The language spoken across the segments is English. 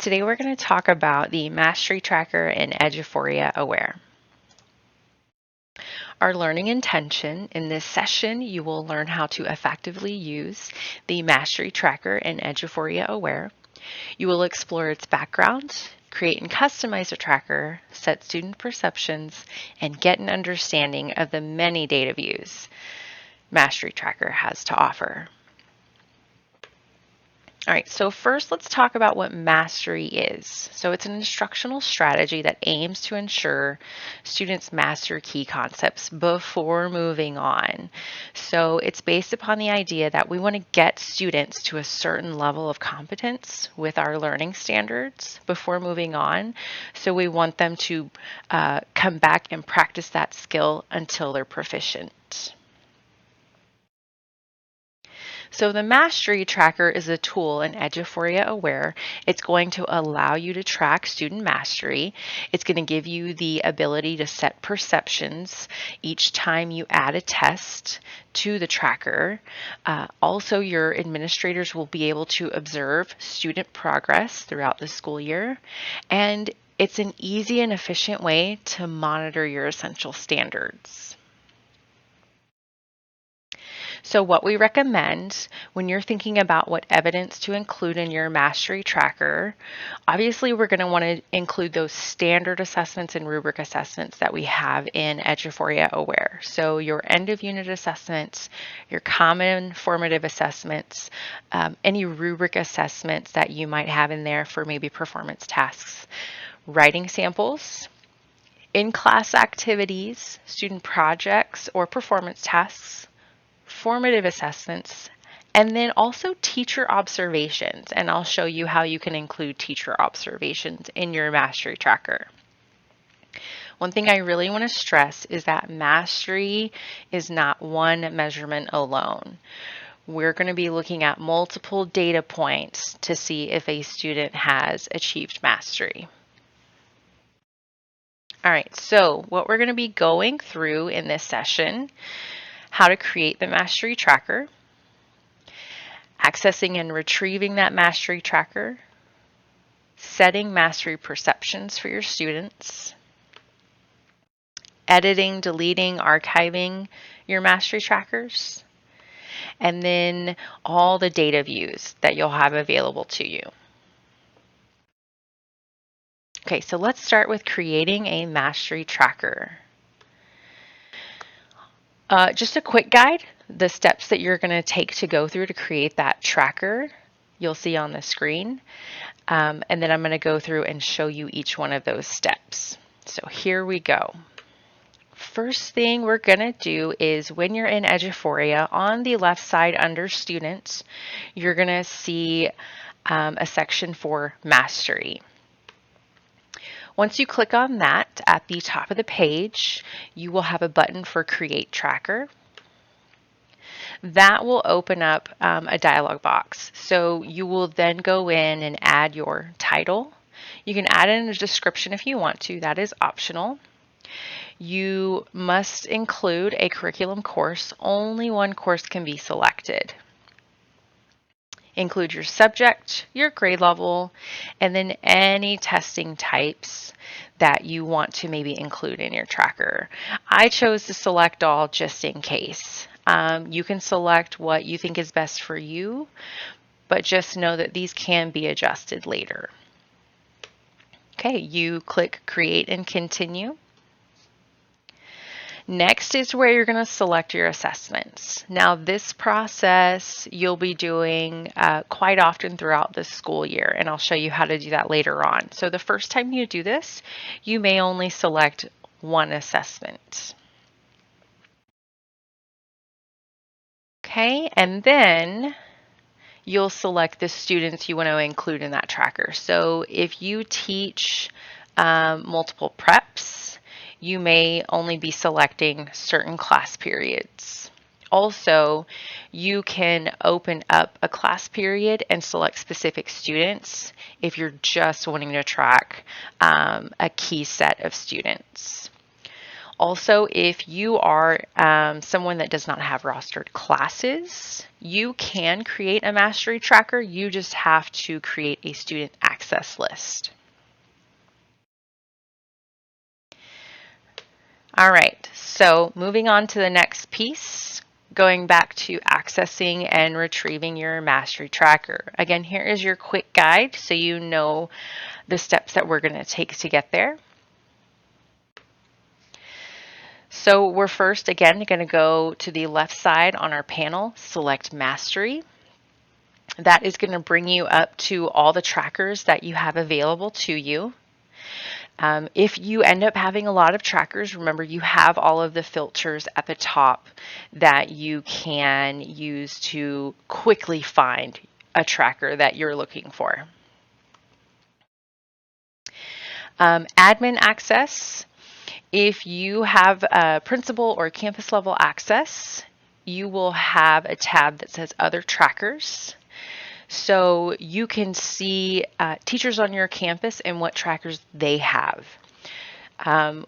Today we're going to talk about the Mastery Tracker and Eduphoria Aware. Our learning intention in this session, you will learn how to effectively use the Mastery Tracker and Eduphoria Aware. You will explore its background, create and customize a tracker, set student perceptions, and get an understanding of the many data views Mastery Tracker has to offer. All right, so first let's talk about what mastery is. So it's an instructional strategy that aims to ensure students master key concepts before moving on. So it's based upon the idea that we want to get students to a certain level of competence with our learning standards before moving on. So we want them to come back and practice that skill until they're proficient. So the Mastery Tracker is a tool in Eduphoria Aware. It's going to allow you to track student mastery. It's going to give you the ability to set perceptions each time you add a test to the tracker. Also, your administrators will be able to observe student progress throughout the school year. And it's an easy and efficient way to monitor your essential standards. So what we recommend when you're thinking about what evidence to include in your mastery tracker, obviously we're going to want to include those standard assessments and rubric assessments that we have in Eduphoria Aware. So your end of unit assessments, your common formative assessments, any rubric assessments that you might have in there for maybe performance tasks, writing samples, in-class activities, student projects or performance tasks, formative assessments, and then also teacher observations. And I'll show you how you can include teacher observations in your mastery tracker. One thing I really want to stress is that mastery is not one measurement alone. We're going to be looking at multiple data points to see if a student has achieved mastery. All right, so what we're going to be going through in this session: how to create the mastery tracker, accessing and retrieving that mastery tracker, setting mastery perceptions for your students, editing, deleting, archiving your mastery trackers, and then all the data views that you'll have available to you. Okay, so let's start with creating a mastery tracker. Just a quick guide, the steps that you're going to take to go through to create that tracker, you'll see on the screen. And then I'm going to go through and show you each one of those steps. So here we go. First thing we're going to do is when you're in Eduphoria, on the left side under Students, you're going to see a section for Mastery. Once you click on that, at the top of the page, you will have a button for Create Tracker. That will open up a dialog box. So you will then go in and add your title. You can add in a description if you want to, that is optional. You must include a curriculum course. Only one course can be selected. Include your subject, your grade level, and then any testing types that you want to maybe include in your tracker. I chose to select all just in case. You can select what you think is best for you, but just know that these can be adjusted later. Okay, you click Create and Continue. Next is where you're going to select your assessments. Now this process you'll be doing quite often throughout the school year, and I'll show you how to do that later on. So the first time you do this, you may only select one assessment. Okay, and then you'll select the students you want to include in that tracker. So if you teach multiple preps, you may only be selecting certain class periods. Also, you can open up a class period and select specific students if you're just wanting to track a key set of students. Also, if you are someone that does not have rostered classes, you can create a mastery tracker. You just have to create a student access access list. All right, so moving on to the next piece, going back to accessing and retrieving your mastery tracker. Again, here is your quick guide so you know the steps that we're going to take to get there. So we're first, again, going to go to the left side on our panel, select Mastery. That is going to bring you up to all the trackers that you have available to you. If you end up having a lot of trackers, remember you have all of the filters at the top that you can use to quickly find a tracker that you're looking for. Admin access. If you have principal or campus level access, you will have a tab that says Other Trackers. So you can see teachers on your campus and what trackers they have.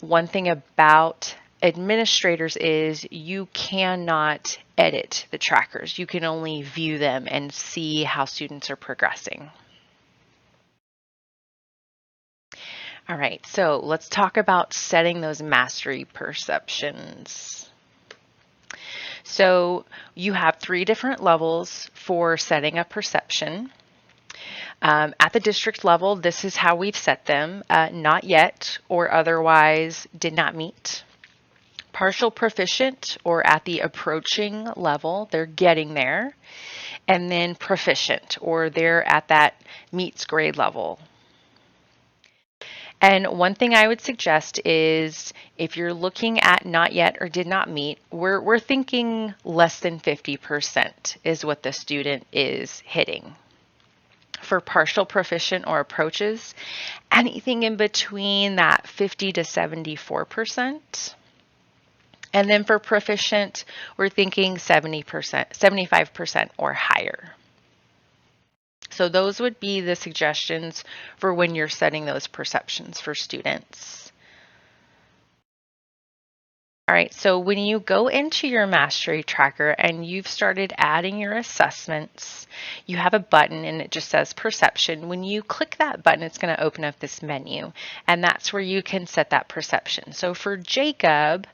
One thing about administrators is you cannot edit the trackers. You can only view them and see how students are progressing. All right, so let's talk about setting those mastery perceptions. So you have 3 different levels for setting a perception. At the district level, this is how we've set them: not yet or otherwise did not meet. Partial proficient or at the approaching level, they're getting there. And then proficient or they're at that meets grade level. And one thing I would suggest is if you're looking at not yet or did not meet, we're thinking less than 50% is what the student is hitting. For partial proficient or approaches, anything in between that 50 to 74%. And then for proficient, we're thinking 70%, 75% or higher. So those would be the suggestions for when you're setting those perceptions for students. All right, so when you go into your mastery tracker and you've started adding your assessments, you have a button and it just says perception. When you click that button, it's going to open up this menu, and that's where you can set that perception. So for Jacob,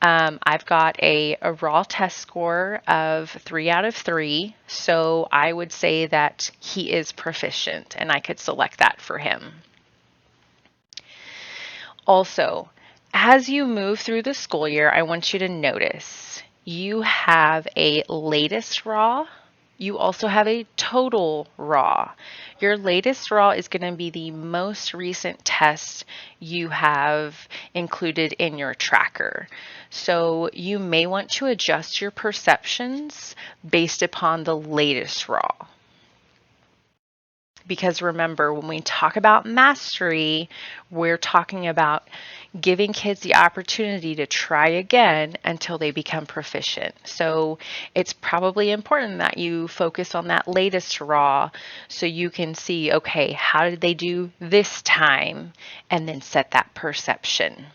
I've got a raw test score of 3 out of 3, so I would say that he is proficient, and I could select that for him. Also, as you move through the school year, I want you to notice you have a latest raw. You also have a total raw. Your latest raw is going to be the most recent test you have included in your tracker. So you may want to adjust your perceptions based upon the latest raw. Because remember, when we talk about mastery, we're talking about giving kids the opportunity to try again until they become proficient. So it's probably important that you focus on that latest raw so you can see, okay, how did they do this time? And then set that perception.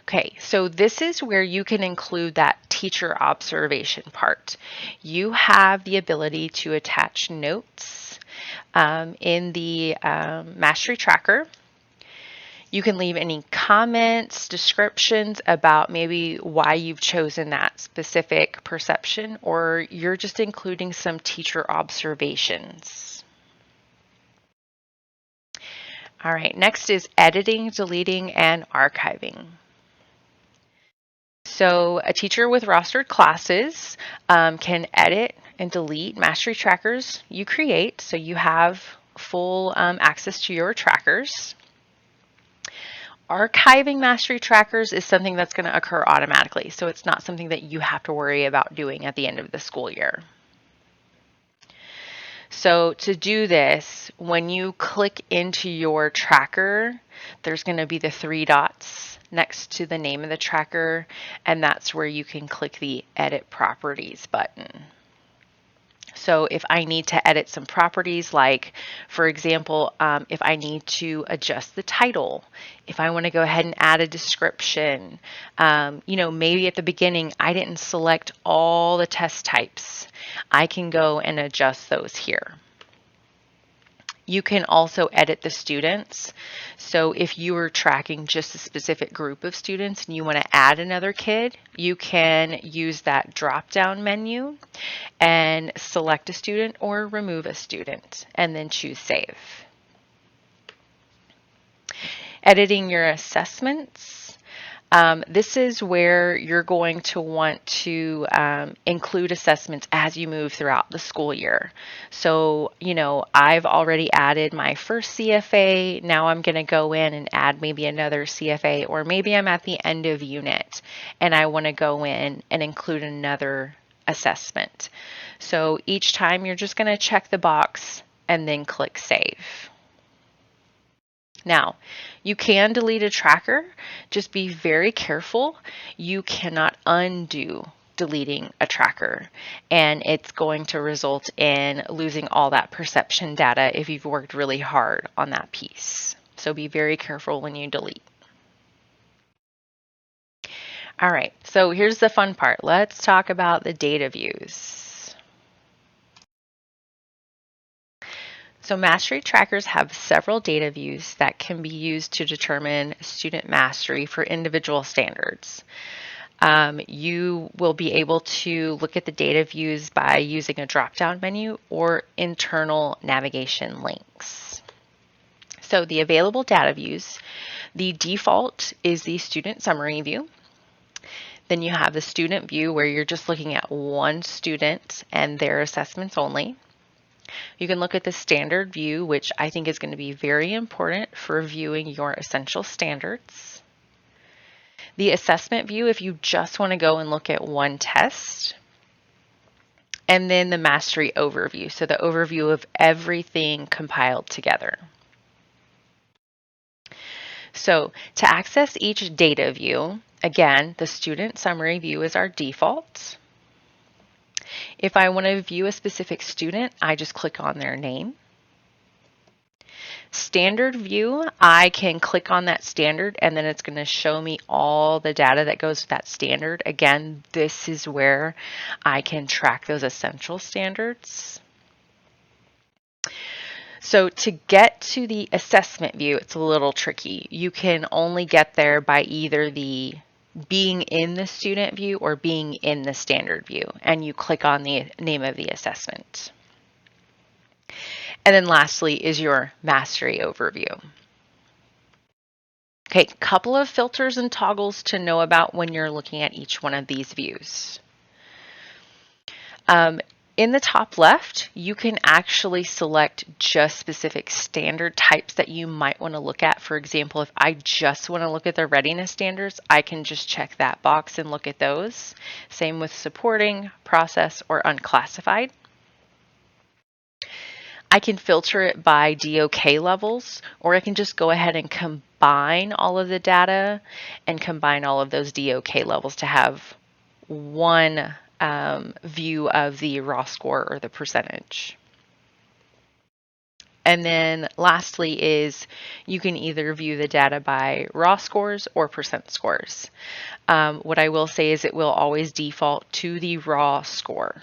Okay, so this is where you can include that teacher observation part. You have the ability to attach notes in the Mastery Tracker. You can leave any comments, descriptions about maybe why you've chosen that specific perception, or you're just including some teacher observations. All right, next is editing, deleting, and archiving. So a teacher with rostered classes can edit and delete mastery trackers you create, so you have full access to your trackers. Archiving mastery trackers is something that's going to occur automatically, so it's not something that you have to worry about doing at the end of the school year. So to do this, when you click into your tracker, there's going to be the 3 dots next to the name of the tracker, and that's where you can click the Edit Properties button. So if I need to edit some properties, like for example, if I need to adjust the title, if I want to go ahead and add a description, maybe at the beginning I didn't select all the test types, I can go and adjust those here. You can also edit the students. So if you are tracking just a specific group of students and you want to add another kid, you can use that drop-down menu and select a student or remove a student and then choose Save. Editing your assessments. This is where you're going to want to include assessments as you move throughout the school year. So, I've already added my first CFA. Now I'm going to go in and add maybe another CFA, or maybe I'm at the end of unit and I want to go in and include another assessment. So each time you're just going to check the box and then click Save. Now, you can delete a tracker, just be very careful. You cannot undo deleting a tracker, and it's going to result in losing all that perception data if you've worked really hard on that piece. So be very careful when you delete. All right, so here's the fun part. Let's talk about the data views. So mastery trackers have several data views that can be used to determine student mastery for individual standards. You will be able to look at the data views by using a drop-down menu or internal navigation links. So the available data views, the default is the student summary view. Then you have the student view where you're just looking at one student and their assessments only. You can look at the standard view, which I think is going to be very important for viewing your essential standards. The assessment view, if you just want to go and look at one test. And then the mastery overview, so the overview of everything compiled together. So to access each data view, again, the student summary view is our default. If I want to view a specific student, I just click on their name. Standard view, I can click on that standard and then it's going to show me all the data that goes with that standard. Again, this is where I can track those essential standards. So to get to the assessment view, it's a little tricky. You can only get there by either being in the student view or being in the standard view, and you click on the name of the assessment. And then lastly is your mastery overview. Okay, couple of filters and toggles to know about when you're looking at each one of these views. In the top left, you can actually select just specific standard types that you might want to look at. For example, if I just want to look at the readiness standards, I can just check that box and look at those. Same with supporting, process, or unclassified. I can filter it by DOK levels, or I can just go ahead and combine all of the data and combine all of those DOK levels to have one view of the raw score or the percentage. And then lastly is you can either view the data by raw scores or percent scores. What I will say is it will always default to the raw score.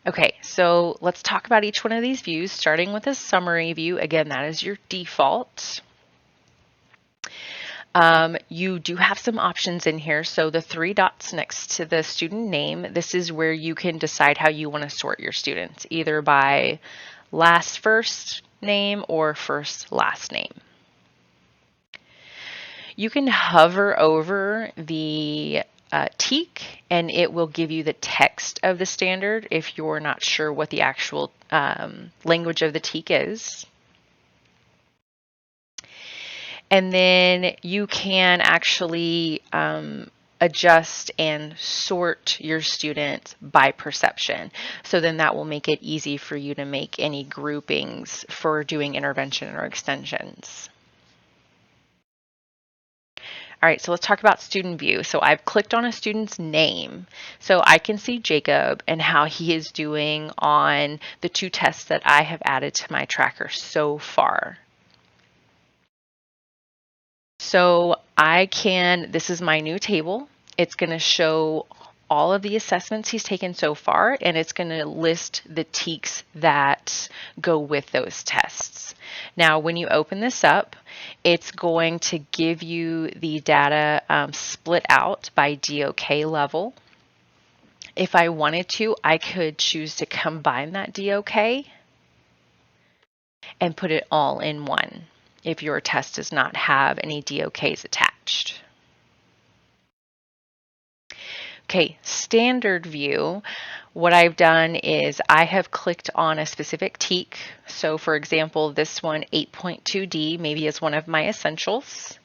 Okay, so let's talk about each one of these views, starting with a summary view. Again, that is your default. You do have some options in here. So the three dots next to the student name, this is where you can decide how you want to sort your students, either by last first name or first last name. You can hover over the TEK and it will give you the text of the standard if you're not sure what the actual language of the TEK is. And then you can actually adjust and sort your students by perception. So then that will make it easy for you to make any groupings for doing intervention or extensions. All right, so let's talk about student view. So I've clicked on a student's name. So I can see Jacob and how he is doing on the 2 tests that I have added to my tracker so far. So this is my new table. It's going to show all of the assessments he's taken so far, and it's going to list the TEKS that go with those tests. Now, when you open this up, it's going to give you the data split out by DOK level. If I wanted to, I could choose to combine that DOK and put it all in one if your test does not have any DOKs attached. Okay, standard view, what I've done is I have clicked on a specific TEK. So for example, this one 8.2D maybe is one of my essentials.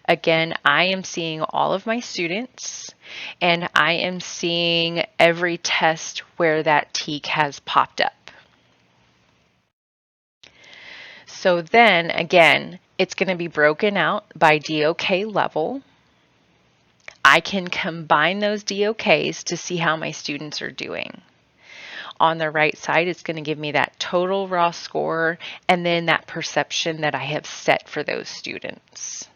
Again, I am seeing all of my students, and I am seeing every test where that TEK has popped up. So then again, it's going to be broken out by DOK level. I can combine those DOKs to see how my students are doing. On the right side, it's going to give me that total raw score and then that perception that I have set for those students.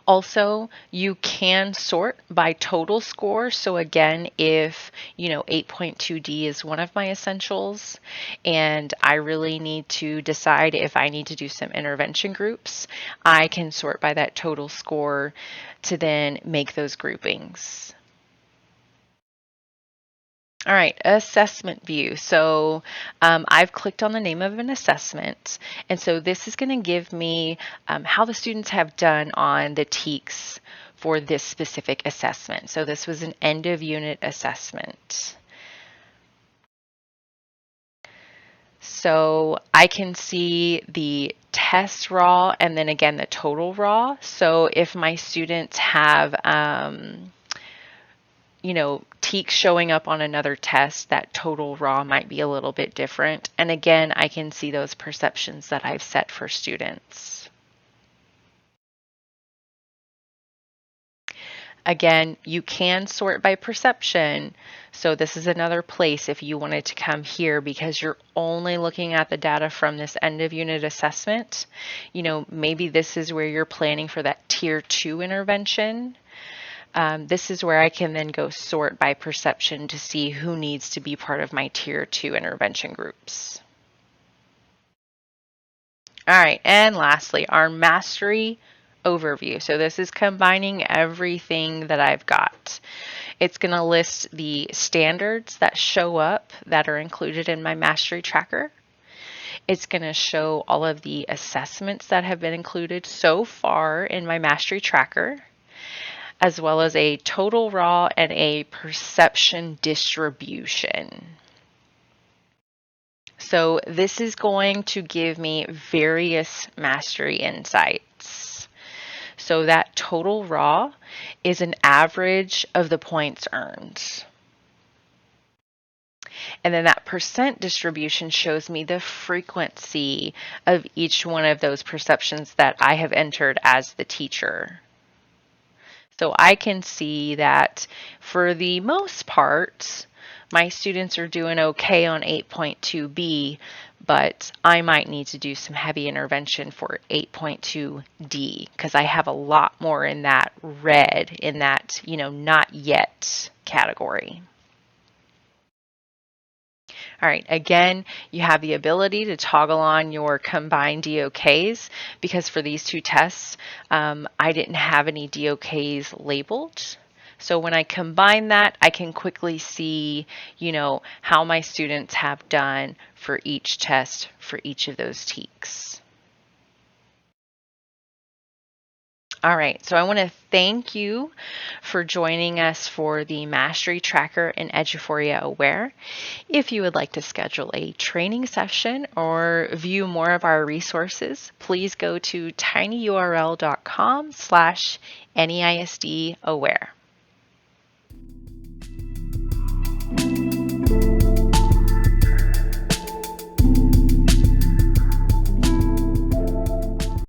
Also, you can sort by total score. So again, if 8.2D is one of my essentials and I really need to decide if I need to do some intervention groups, I can sort by that total score to then make those groupings. All right, assessment view. So I've clicked on the name of an assessment, and so this is going to give me how the students have done on the TEKS for this specific assessment. So this was an end of unit assessment. So I can see the test raw and then again the total raw. So if my students have TEKS showing up on another test, that total raw might be a little bit different. And again, I can see those perceptions that I've set for students. Again, you can sort by perception. So this is another place if you wanted to come here because you're only looking at the data from this end of unit assessment. Maybe this is where you're planning for that tier 2 intervention. This is where I can then go sort by perception to see who needs to be part of my tier 2 intervention groups. All right, and lastly, our mastery overview. So this is combining everything that I've got. It's going to list the standards that show up that are included in my mastery tracker. It's going to show all of the assessments that have been included so far in my mastery tracker, as well as a total raw and a perception distribution. So this is going to give me various mastery insights. So that total raw is an average of the points earned. And then that percent distribution shows me the frequency of each one of those perceptions that I have entered as the teacher. So I can see that for the most part, my students are doing okay on 8.2B, but I might need to do some heavy intervention for 8.2D because I have a lot more in that red, in that, not yet category. All right, again, you have the ability to toggle on your combined DOKs because for these two tests, I didn't have any DOKs labeled. So when I combine that, I can quickly see, how my students have done for each test for each of those TEKs. All right, so I want to thank you for joining us for the Mastery Tracker in Eduphoria Aware. If you would like to schedule a training session or view more of our resources, please go to tinyurl.com/NEISD Aware.